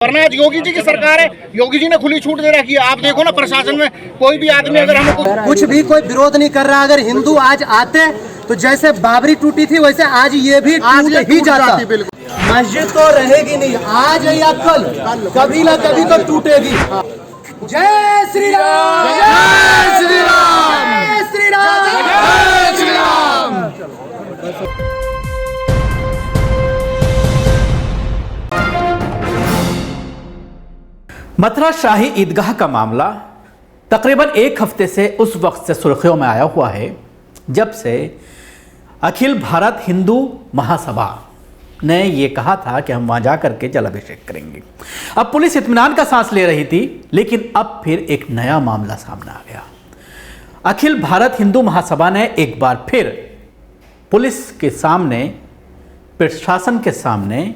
वरना आज योगी जी की सरकार है, योगी जी ने खुली छूट दे रखी है। आप देखो ना, प्रशासन में कोई भी आदमी अगर हमें कुछ भी कोई विरोध नहीं कर रहा। अगर हिंदू आज आते तो जैसे बाबरी टूटी थी वैसे आज ये भी टूट ही जाता। मस्जिद तो रहेगी नहीं, आज या कल कभी ना कभी तो टूटेगी। जय श्री राम, जय श्री राम, जय श्री राम, जय श्री राम। मथुरा शाही ईदगाह का मामला तकरीबन एक हफ्ते से उस वक्त से सुर्खियों में आया हुआ है जब से अखिल भारत हिंदू महासभा ने ये कहा था कि हम वहाँ जा करके जल अभिषेक करेंगे। अब पुलिस इत्मीनान का सांस ले रही थी, लेकिन अब फिर एक नया मामला सामने आ गया। अखिल भारत हिंदू महासभा ने एक बार फिर पुलिस के सामने, प्रशासन के सामने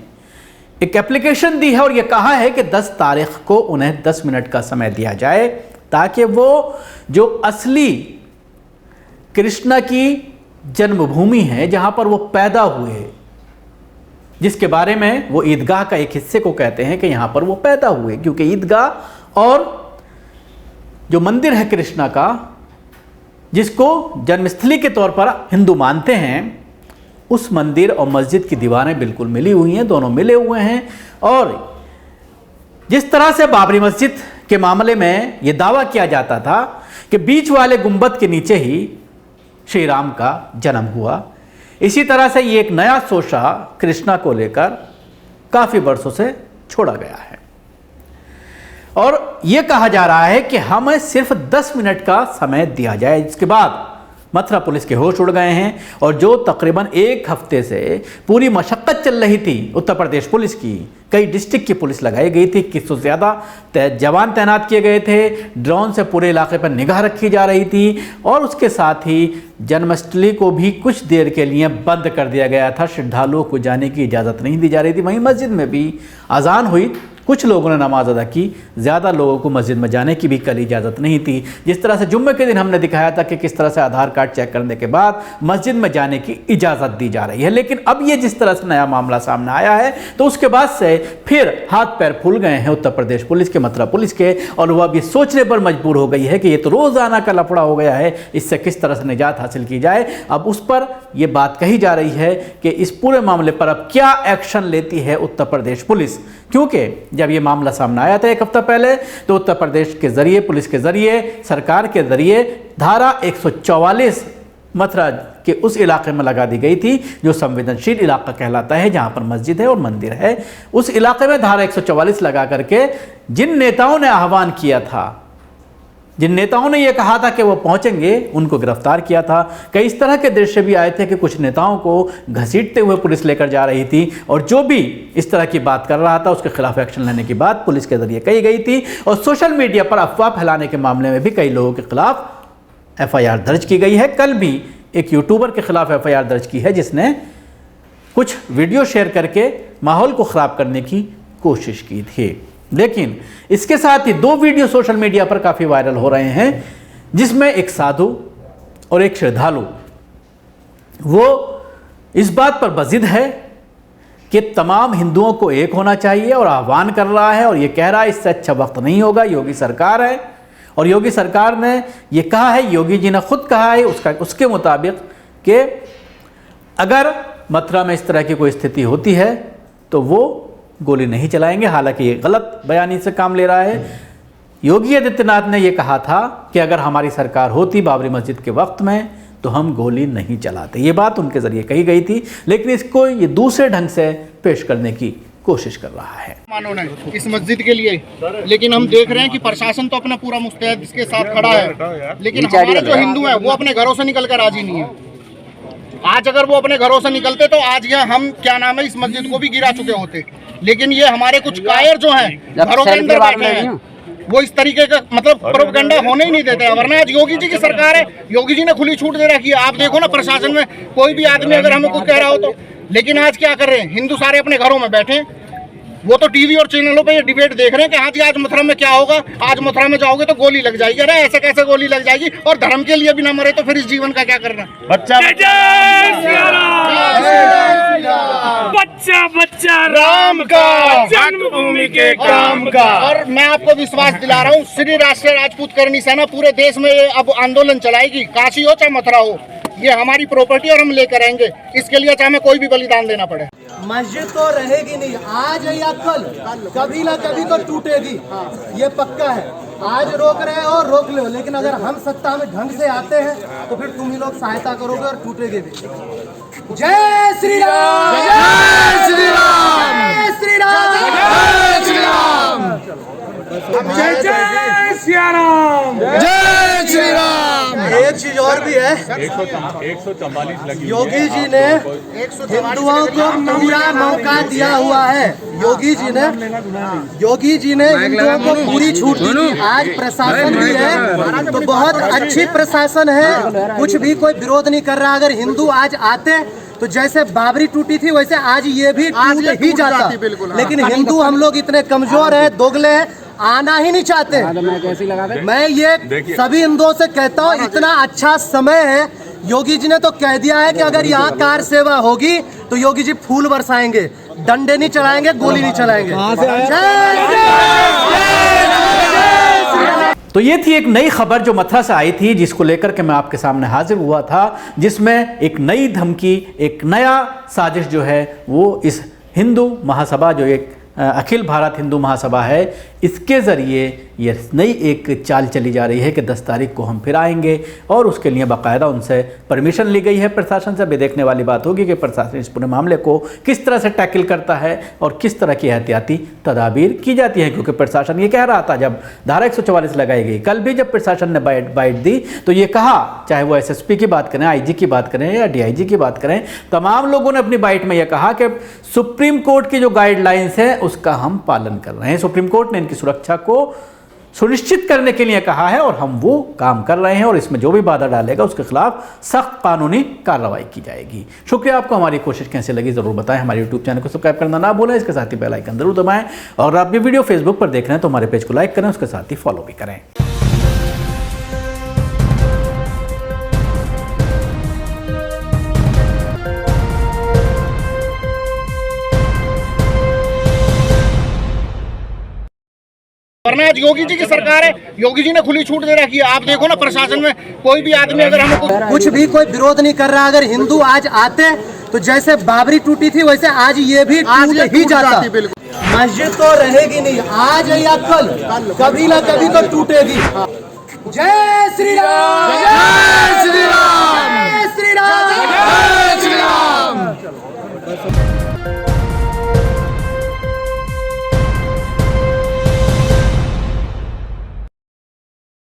एक एप्लीकेशन दी है और यह कहा है कि 10 तारीख को उन्हें 10 मिनट का समय दिया जाए ताकि वो जो असली कृष्ण की जन्मभूमि है, जहां पर वो पैदा हुए, जिसके बारे में वो ईदगाह का एक हिस्से को कहते हैं कि यहां पर वो पैदा हुए, क्योंकि ईदगाह और जो मंदिर है कृष्णा का, जिसको जन्मस्थली के तौर पर हिंदू मानते हैं, उस मंदिर और मस्जिद की दीवारें बिल्कुल मिली हुई हैं, दोनों मिले हुए हैं। और जिस तरह से बाबरी मस्जिद के मामले में यह दावा किया जाता था कि बीच वाले गुंबद के नीचे ही श्री राम का जन्म हुआ, इसी तरह से ये एक नया सोचा कृष्णा को लेकर काफी वर्षों से छोड़ा गया है और यह कहा जा रहा है कि हमें सिर्फ 10 मिनट का समय दिया जाए। इसके बाद मथुरा पुलिस के होश उड़ गए हैं और जो तकरीबन एक हफ्ते से पूरी मशक्कत चल रही थी उत्तर प्रदेश पुलिस की, कई डिस्ट्रिक्ट की पुलिस लगाई गई थी, 21 से ज़्यादा जवान तैनात किए गए थे, ड्रोन से पूरे इलाके पर निगाह रखी जा रही थी और उसके साथ ही जन्माष्टमी को भी कुछ देर के लिए बंद कर दिया गया था। श्रद्धालुओं को जाने की इजाज़त नहीं दी जा रही थी। वहीं मस्जिद में भी अजान हुई, कुछ लोगों ने नमाज अदा की, ज़्यादा लोगों को मस्जिद में जाने की भी कल इजाज़त नहीं थी। जिस तरह से जुम्मे के दिन हमने दिखाया था कि किस तरह से आधार कार्ड चेक करने के बाद मस्जिद में जाने की इजाज़त दी जा रही है, लेकिन अब ये जिस तरह से नया मामला सामने आया है तो उसके बाद से फिर हाथ पैर फूल गए हैं उत्तर प्रदेश पुलिस के, मथुरा पुलिस के, और वह अब ये सोचने पर मजबूर हो गई है कि ये तो रोज़ाना का लफड़ा हो गया है, इससे किस तरह से निजात हासिल की जाए। अब उस पर यह बात कही जा रही है कि इस पूरे मामले पर अब क्या एक्शन लेती है उत्तर प्रदेश पुलिस, क्योंकि जब ये मामला सामने आया था एक हफ्ता पहले तो उत्तर प्रदेश के जरिए, पुलिस के जरिए, सरकार के जरिए धारा 144 मथुरा के उस इलाके में लगा दी गई थी जो संवेदनशील इलाका कहलाता है, जहां पर मस्जिद है और मंदिर है। उस इलाके में धारा 144 लगा करके जिन नेताओं ने आह्वान किया था, जिन नेताओं ने यह कहा था कि वो पहुंचेंगे, उनको गिरफ्तार किया था। कई इस तरह के दृश्य भी आए थे कि कुछ नेताओं को घसीटते हुए पुलिस लेकर जा रही थी और जो भी इस तरह की बात कर रहा था उसके खिलाफ एक्शन लेने की बात पुलिस के जरिए कही गई थी। और सोशल मीडिया पर अफवाह फैलाने के मामले में भी कई लोगों के खिलाफ FIR दर्ज की गई है। कल भी एक यूट्यूबर के खिलाफ FIR दर्ज की है जिसने कुछ वीडियो शेयर करके माहौल को ख़राब करने की कोशिश की थी। लेकिन इसके साथ ही 2 वीडियो सोशल मीडिया पर काफ़ी वायरल हो रहे हैं जिसमें एक साधु और एक श्रद्धालु वो इस बात पर बजिद है कि तमाम हिंदुओं को एक होना चाहिए और आह्वान कर रहा है और ये कह रहा है इससे अच्छा वक्त नहीं होगा, योगी सरकार है। और योगी सरकार ने ये कहा है, योगी जी ने खुद कहा है उसके मुताबिक कि अगर मथुरा में इस तरह की कोई स्थिति होती है तो वो गोली नहीं चलाएंगे। हालांकि ये गलत बयानी से काम ले रहा है। योगी आदित्यनाथ ने यह कहा था कि अगर हमारी सरकार होती बाबरी मस्जिद के वक्त में तो हम गोली नहीं चलाते, ये बात उनके जरिए कही गई थी, लेकिन इसको ये दूसरे ढंग से पेश करने की कोशिश कर रहा है मानो नहीं इस मस्जिद के लिए। लेकिन हम देख रहे हैं कि प्रशासन तो अपना पूरा मुस्तैद इसके साथ खड़ा है, लेकिन हमारे जो हिंदू हैं वो अपने घरों से निकल कर राजी नहीं है। आज अगर वो अपने घरों से निकलते तो आज ये हम क्या नाम है इस मस्जिद को भी गिरा चुके होते, लेकिन ये हमारे कुछ कायर जो हैं घरों के अंदर बैठे हैं वो इस तरीके का मतलब प्रोपेगेंडा होने ही नहीं देते। वरना आज योगी जी की सरकार है, योगी जी ने खुली छूट दे रखी है। आप देखो ना, प्रशासन में कोई भी आदमी अगर हमें कुछ कह रहा हो तो, लेकिन आज क्या कर रहे हैं, हिंदू सारे अपने घरों में बैठे हैं। वो तो टीवी और चैनलों पे ये डिबेट देख रहे हैं कि हाँ जी आज मथुरा में क्या होगा, आज मथुरा में जाओगे तो गोली लग जाएगी। अरे ऐसे कैसे गोली लग जाएगी? और धर्म के लिए भी ना मरे तो फिर इस जीवन का क्या करना? बच्चा बच्चा राम का, जन्मभूमि के काम का। और मैं आपको विश्वास दिला रहा हूँ, श्री राष्ट्रीय राजपूत करनी सेना पूरे देश में ये अब आंदोलन चलाएगी। काशी हो चाहे मथुरा हो, ये हमारी प्रॉपर्टी और हम लेकर आएंगे। इसके लिए चाहे हमें कोई भी बलिदान देना पड़े। मस्जिद तो रहेगी नहीं, आज या कल कभी ना कभी तो टूटेगी, ये पक्का है। आज रोक रहे हो रोक लो, लेकिन अगर हम सत्ता में ढंग से आते हैं तो फिर तुम ही लोग सहायता करोगे और टूटेगे भी। जय श्री राम, जय श्री राम, जय श्री राम, जय श्री राम, जय जय सिया राम, जय श्री राम। एक चीज और भी है, 144 लगी। योगी जी ने हिंदुओं को पूरा मौका दिया हुआ है। योगी जी ने हिंदुओं को पूरी छूट दी थी। आज प्रशासन भी है तो बहुत अच्छी प्रशासन है, कुछ भी कोई विरोध नहीं कर रहा। अगर हिंदू आज आते तो जैसे बाबरी टूटी थी वैसे आज ये भी टूट ही जाता। लेकिन हिंदू हम लोग इतने कमजोर है, दोगले हैं, आना ही नहीं चाहते। मैं ये सभी हिंदुओं से कहता हूँ, इतना अच्छा समय है। योगी जी ने तो कह दिया है कि अगर यहाँ कार सेवा होगी तो योगी जी फूल बरसाएंगे, डंडे नहीं चलाएंगे, गोली नहीं चलाएंगे। तो ये थी एक नई खबर जो मथुरा से आई थी, जिसको लेकर के मैं आपके सामने हाजिर हुआ था, जिसमें एक नई धमकी, एक नया साजिश जो है वो इस हिंदू महासभा, जो एक अखिल भारत हिंदू महासभा है, इसके ज़रिए ये नई एक चाल चली जा रही है कि 10 तारीख को हम फिर आएंगे और उसके लिए बाकायदा उनसे परमिशन ली गई है प्रशासन से। भी देखने वाली बात होगी कि प्रशासन इस पूरे मामले को किस तरह से टैकल करता है और किस तरह की एहतियाती तदाबीर की जाती है। क्योंकि प्रशासन ये कह रहा था जब धारा 144 लगाई गई, कल भी जब प्रशासन ने बाइट दी तो ये कहा, चाहे वो SSP की बात करें, IG की बात करें या DIG की बात करें, तमाम लोगों ने अपनी बाइट में यह कहा कि सुप्रीम कोर्ट की जो गाइडलाइंस है उसका हम पालन कर रहे हैं। सुप्रीम कोर्ट ने इनकी सुरक्षा को सुनिश्चित करने के लिए कहा है और हम वो काम कर रहे हैं और इसमें जो भी बाधा डालेगा उसके खिलाफ सख्त कानूनी कार्रवाई की जाएगी। शुक्रिया। आपको हमारी कोशिश कैसे लगी जरूर बताएं। हमारे YouTube चैनल को सब्सक्राइब करना ना भूलें, इसके साथ ही बेल आइकन जरूर दबाएं और आप ये वीडियो फेसबुक पर देख रहे हैं तो हमारे पेज को लाइक करें, उसके साथ ही फॉलो भी करें। वरना आज योगी जी की सरकार है, योगी जी ने खुली छूट दे रखी है। आप देखो ना प्रशासन में कोई भी आदमी अगर हमें कुछ भी कोई विरोध नहीं कर रहा। अगर हिंदू आज आते तो जैसे बाबरी टूटी थी वैसे आज ये भी टूट ही जाता। मस्जिद तो रहेगी नहीं, आज या कल कभी ना कभी तो टूटेगी। जय श्री राम, जय श्री राम।